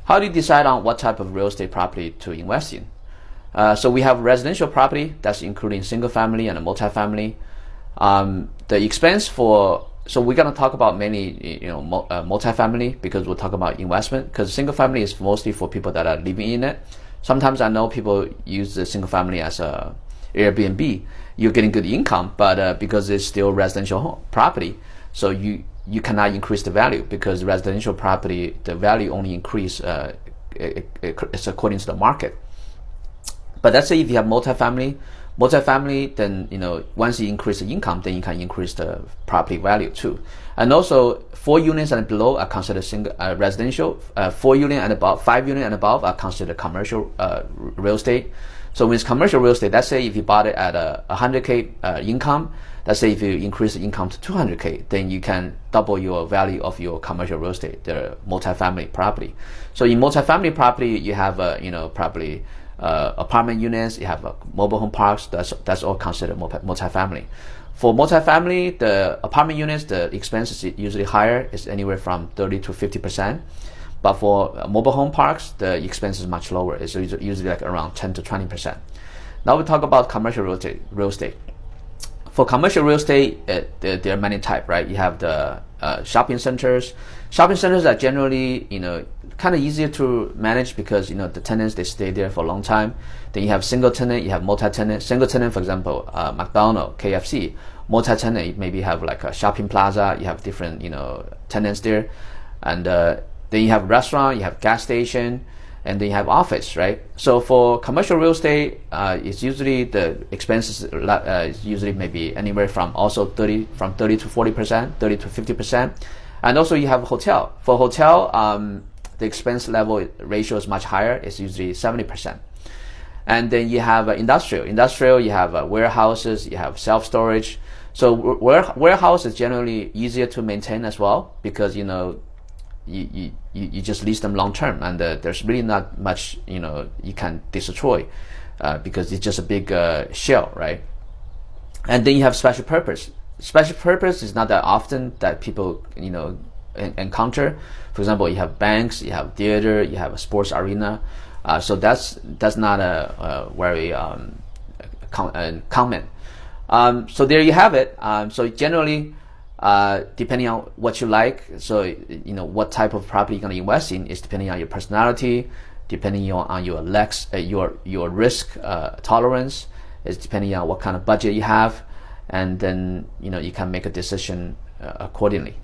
How do you decide on what type of real estate property to invest in? So we have residential property, that's including single family and a multifamily. The expense for, so we're going to talk about mainly, multifamily, because we'll talk about investment, because single family is mostly for people that are living in it. Sometimes I know people use the single family as a Airbnb. You're getting good income, but because it's still residential property, so you cannot increase the value, because residential property, the value only increase it's according to the market. But let's say if you have multifamily, then once you increase the income, then you can increase the property value too. And also 4 units and below are considered single residential. 4 unit and above, 5 unit and above are considered commercial real estate. So when it's commercial real estate, let's say if you bought it at a 100K income, let's say if you increase the income to 200K, then you can double your value of your commercial real estate, the multifamily property. So in multifamily property, you have probably apartment units, you have mobile home parks. That's all considered multifamily. For multifamily, the apartment units, the expense is usually higher. It's anywhere from 30 to 50%. But for mobile home parks, the expense is much lower. It's usually like around 10 to 20%. Now we talk about commercial real estate. For commercial real estate, there are many types, right? You have the shopping centers. Shopping centers are generally, kind of easier to manage, because the tenants, they stay there for a long time. Then you have single tenant, you have multi-tenant. Single tenant, for example, McDonald's, KFC. Multi-tenant, you maybe have like a shopping plaza. You have different tenants there, and then you have restaurant, you have gas station, and then you have office, right? So for commercial real estate, it's usually the expenses is usually maybe anywhere from 30 to 40%, 30 to 50%. And also you have hotel. For hotel, the expense level ratio is much higher. It's usually 70%. And then you have industrial. Industrial, you have warehouses, you have self-storage. So warehouse is generally easier to maintain as well, because you just lease them long term, and there's really not much you can destroy, because it's just a big shell, right? And then you have special purpose. Special purpose is not that often that people encounter. For example, you have banks, you have theater, you have a sports arena. So that's not a very common. So there you have it. So generally, depending on what you like, so what type of property you're going to invest in is depending on your personality, depending on your risk tolerance, is depending on what kind of budget you have, and then you can make a decision accordingly.